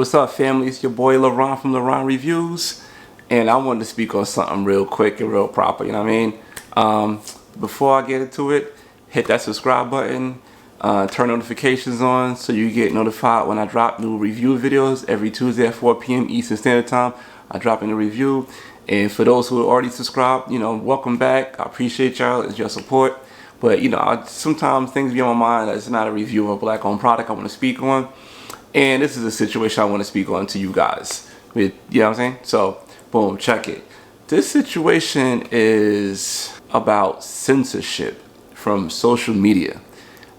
what's up, family? It's your boy LaRon from LaRon Reviews, and I wanted to speak on something real quick and real proper, you know what I mean? Before I get into it, hit that subscribe button, turn notifications on so you get notified when I drop new review videos every Tuesday at 4 p.m. Eastern Standard Time. I drop in a review, and for those who are already subscribed, welcome back. I appreciate y'all, it's your support. But sometimes things be on my mind that's not a review of a black-owned product I want to speak on. And this is a situation I want to speak on to you guys. You know what I'm saying? So, boom, check it. This situation is about censorship from social media.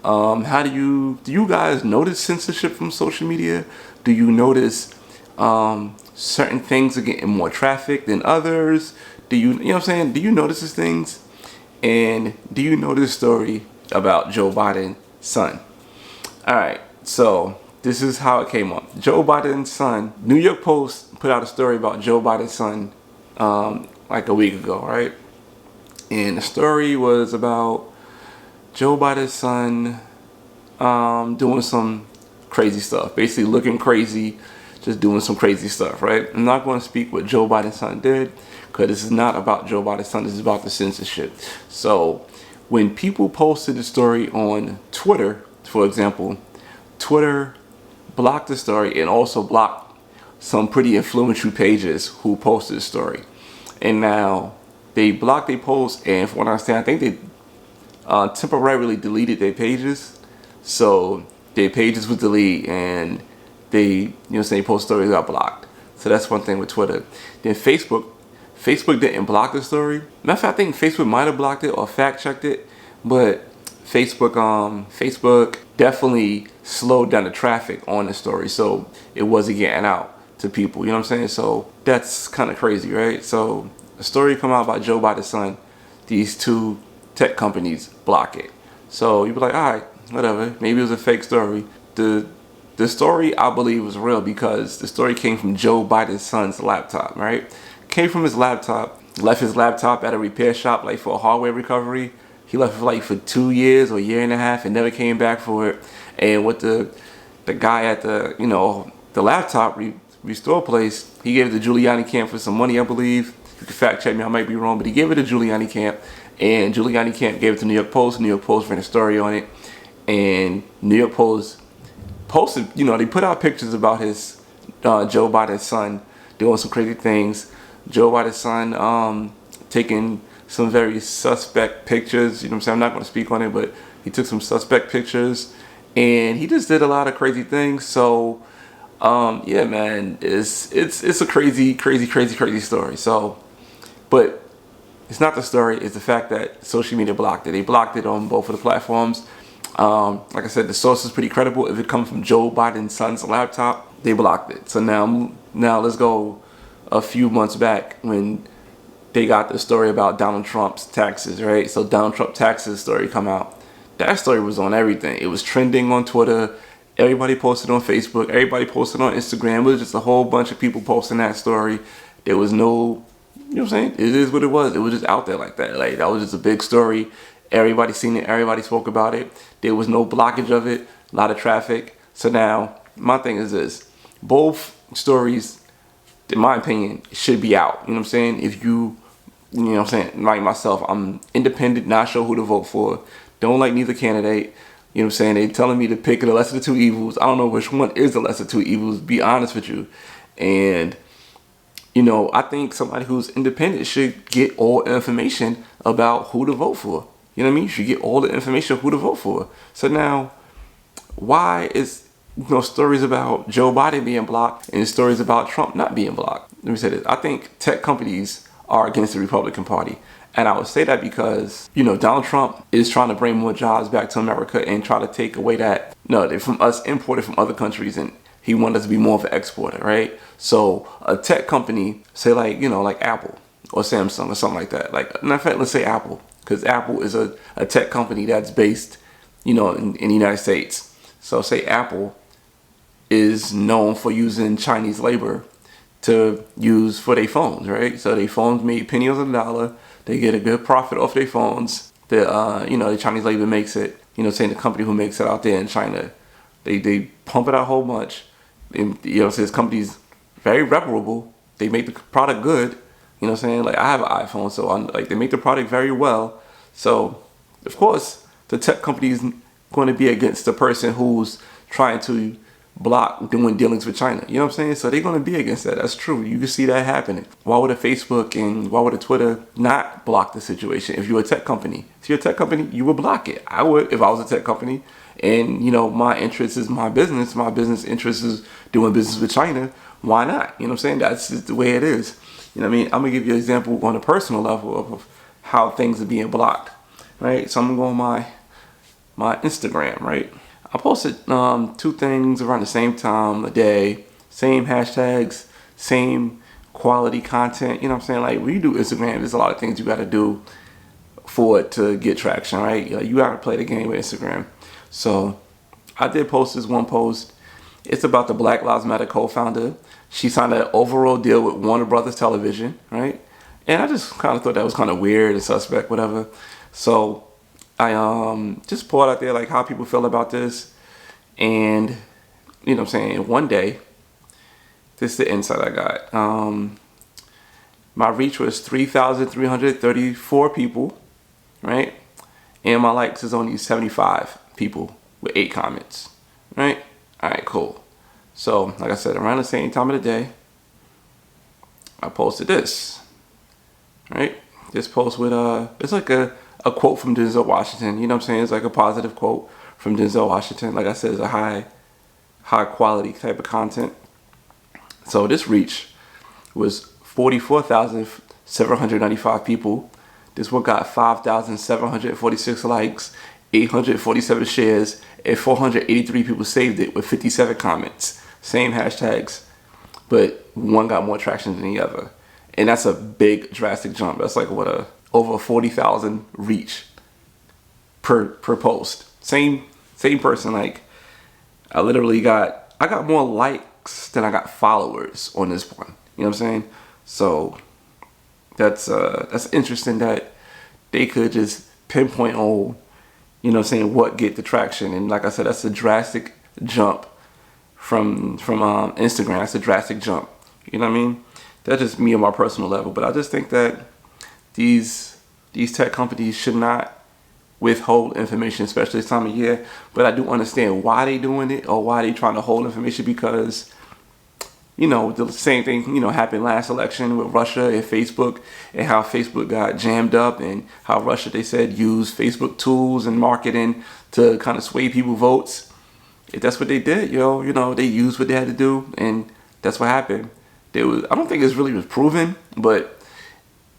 Do you guys notice censorship from social media? Do you notice certain things are getting more traffic than others? Do you know what I'm saying? Do you notice these things? And do you know this story about Joe Biden's son? All right, so this is how it came up. Joe Biden's son, New York Post put out a story about Joe Biden's son like a week ago, right? And the story was about Joe Biden's son doing some crazy stuff, basically looking crazy, just doing some crazy stuff, right? I'm not going to speak what Joe Biden's son did, because this is not about Joe Biden's son, this is about the censorship. So when people posted the story on Twitter, for example, Twitter blocked the story and also blocked some pretty influential pages who posted the story. And now they blocked their posts, and from what I understand, I think they temporarily deleted their pages. So their pages were deleted, and they, post stories got blocked. So that's one thing with Twitter. Then Facebook didn't block the story. Matter of fact, I think Facebook might have blocked it or fact checked it, but Facebook definitely slowed down the traffic on the story, so it wasn't getting out to people. You know what I'm saying? So that's kind of crazy, right? So a story come out about Joe Biden's son, these two tech companies block it. So you be like, all right, whatever. Maybe it was a fake story. The story I believe was real because the story came from Joe Biden's son's laptop, right? Came from his laptop, left his laptop at a repair shop like for a hardware recovery. He left it like for 2 years or a year and a half and never came back for it. And with the guy at the laptop restore place, he gave it to Giuliani camp for some money, I believe. You can fact check me, I might be wrong, but he gave it to Giuliani camp, and Giuliani camp gave it to New York Post. New York Post ran a story on it, and New York Post posted, they put out pictures about his Joe Biden's son doing some crazy things. Joe Biden's son taking some very suspect pictures. I'm saying? I'm not going to speak on it, but he took some suspect pictures, and he just did a lot of crazy things. So, yeah, man, it's a crazy story. So, but it's not the story. It's the fact that social media blocked it. They blocked it on both of the platforms. Like I said, the source is pretty credible. If it comes from Joe Biden's son's laptop, they blocked it. So now let's go a few months back when they got the story about Donald Trump's taxes, right? So Donald Trump taxes story come out. That story was on everything. It was trending on Twitter. Everybody posted on Facebook. Everybody posted on Instagram. It was just a whole bunch of people posting that story. There was no, you know what I'm saying? It is what it was. It was just out there like that. Like, that was just a big story. Everybody seen it. Everybody spoke about it. There was no blockage of it. A lot of traffic. So now, my thing is this. Both stories, in my opinion, should be out. You know what I'm saying? If you know what I'm saying, like myself, I'm independent, not sure who to vote for. Don't like neither candidate. You know what I'm saying? They telling me to pick the lesser of the two evils. I don't know which one is the lesser of two evils, be honest with you. And, I think somebody who's independent should get all information about who to vote for. You know what I mean? You should get all the information of who to vote for. So now, why is stories about Joe Biden being blocked and stories about Trump not being blocked? Let me say this. I think tech companies are against the Republican Party. And I would say that because, Donald Trump is trying to bring more jobs back to America and try to take away that, they're from us imported from other countries, and he wanted us to be more of an exporter, right? So a tech company, say like Apple or Samsung or something like that. Like, in fact, let's say Apple, because Apple is a tech company that's based, in the United States. So say Apple is known for using Chinese labor to use for their phones, right? So their phones made pennies on the dollar. They get a good profit off their phones. The Chinese labor makes it. Saying the company who makes it out there in China, they pump it out a whole bunch, And, so this company's very reputable. They make the product good. You know what I'm saying? Like, I have an iPhone, so they make the product very well. So, of course, the tech company is going to be against the person who's trying to block doing dealings with China. You know what I'm saying? So they're going to be against that. That's true. You can see that happening. Why would a Facebook and why would a Twitter not block the situation? If you're a tech company, you would block it. I would if I was a tech company. And, my interest is my business. My business interest is doing business with China. Why not? You know what I'm saying? That's just the way it is. You know what I mean? I'm going to give you an example on a personal level of how things are being blocked. Right? So I'm going to go on my Instagram, right? I posted 2 things around the same time a day, same hashtags, same quality content. You know what I'm saying? Like, when you do Instagram, there's a lot of things you got to do for it to get traction, right? You got to play the game with Instagram. So I did post this one post. It's about the Black Lives Matter co-founder. She signed an overall deal with Warner Brothers Television, right? And I just kind of thought that was kind of weird and suspect, whatever. So I just put out there like how people feel about this. And, you know what I'm saying, one day, this is the insight I got. My reach was 3,334 people, right? And my likes is only 75 people with 8 comments, right? All right, cool. So, like I said, around the same time of the day, I posted this, right? This post with, it's like a quote from Denzel Washington. You know what I'm saying? It's like a positive quote from Denzel Washington. Like I said, it's a high quality type of content. So this reach was 44,795 people. This one got 5,746 likes, 847 shares, and 483 people saved it with 57 comments. Same hashtags, but one got more traction than the other. And that's a big drastic jump. That's like over 40,000 reach per post. Same person. Like, I got more likes than I got followers on this one. You know what I'm saying? So that's interesting that they could just pinpoint on, you know what I'm saying, what get the traction. And like I said, that's a drastic jump from Instagram. That's a drastic jump. You know what I mean? That's just me on my personal level. But I just think that these tech companies should not withhold information, especially this time of year. But I do understand why they doing it or why they trying to hold information, because, the same thing, happened last election with Russia and Facebook, and how Facebook got jammed up, and how Russia, they said, used Facebook tools and marketing to kind of sway people votes. If that's what they did, they used what they had to do, and that's what happened. I don't think it really was proven, but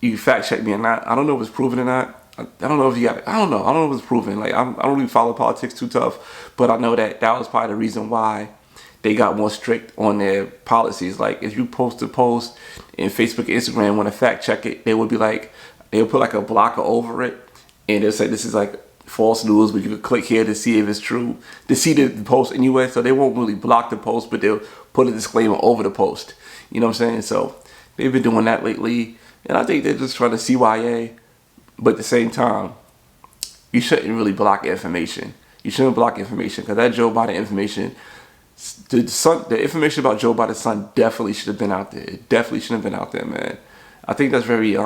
you fact check me or not. I don't know if it's proven or not. I don't know if I don't know if it's proven. Like, I don't really follow politics too tough, but I know that was probably the reason why they got more strict on their policies. Like, if you post a post and Facebook and Instagram want to fact check it, they'll put like a blocker over it, and they'll say this is like false news, but you can click here to see if it's true, to see the post anyway. So they won't really block the post, but they'll put a disclaimer over the post. You know what I'm saying? So they've been doing that lately, and I think they're just trying to CYA. But at the same time, you shouldn't really block information. You shouldn't block information, because that Joe Biden information, the information about Joe Biden's son definitely should have been out there. It definitely shouldn't have been out there, man. I think that's very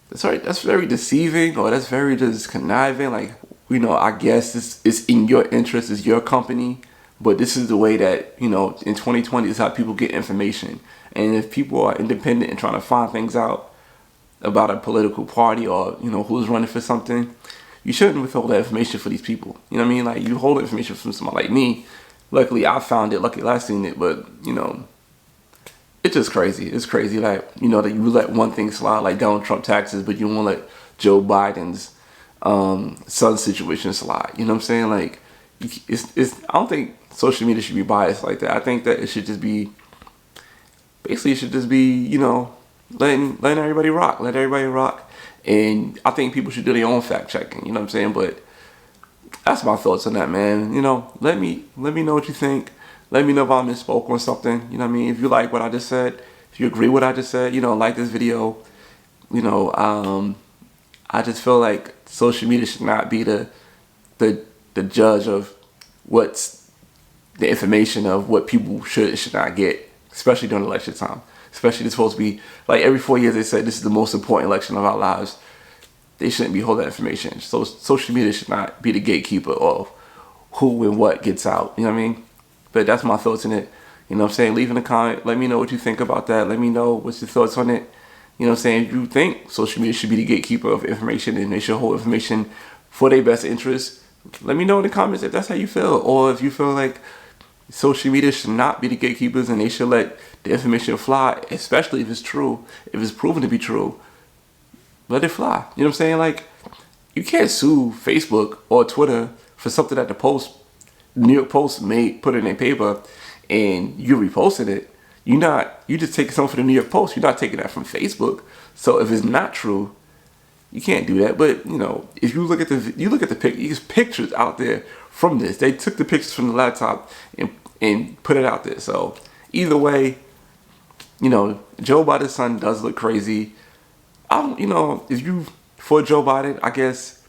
that's very deceiving, or that's very just conniving. Like, I guess it's in your interest, it's your company, but this is the way that, in 2020 is how people get information. And if people are independent and trying to find things out about a political party, or who's running for something, you shouldn't withhold that information for these people. You know what I mean? Like, you hold information from somebody like me. Luckily I found it, luckily I seen it, but it's just crazy. It's crazy, like, that you let one thing slide, like Donald Trump taxes, but you won't let Joe Biden's son situation slide. You know what I'm saying? Like, I don't think social media should be biased like that. I think that it should just be letting everybody rock. Let everybody rock. And I think people should do their own fact checking. You know what I'm saying? But that's my thoughts on that, man. Let me know what you think. Let me know if I misspoke on something. You know what I mean? If you like what I just said, if you agree with what I just said, like this video. I just feel like social media should not be the judge of what's the information of what people should not get, especially during election time. Especially it's supposed to be like every 4 years they say this is the most important election of our lives. They shouldn't be holding that information. So social media should not be the gatekeeper of who and what gets out. You know what I mean? But that's my thoughts on it. You know what I'm saying? Leave in a comment. Let me know what you think about that. Let me know what's your thoughts on it. You know what I'm saying? If you think social media should be the gatekeeper of information and they should hold information for their best interest, let me know in the comments if that's how you feel. Or if you feel like social media should not be the gatekeepers and they should let the information fly, especially if it's true, if it's proven to be true, let it fly. You know what I'm saying? Like, you can't sue Facebook or Twitter for something that the New York Post put in their paper and you reposted it. You just taking something from the New York Post. You're not taking that from Facebook. So if it's not true, you can't do that. But you know, if you look at the pictures out there from this, they took the pictures from the laptop and put it out there. So either way, you know, Joe Biden's son does look crazy. If you for Joe Biden, I guess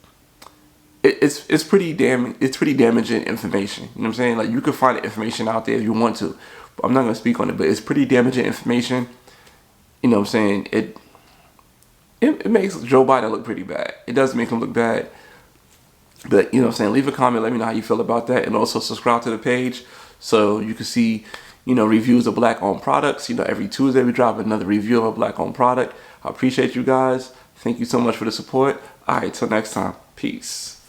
it's pretty damaging information. You know what I'm saying? Like, you can find the information out there if you want to. But I'm not gonna speak on it, but it's pretty damaging information. You know what I'm saying? It makes Joe Biden look pretty bad. It does make him look bad. But, you know what I'm saying, leave a comment, let me know how you feel about that. And also subscribe to the page so you can see, you know, reviews of Black-owned products. You know, every Tuesday we drop another review of a Black-owned product. I appreciate you guys. Thank you so much for the support. All right, till next time. Peace.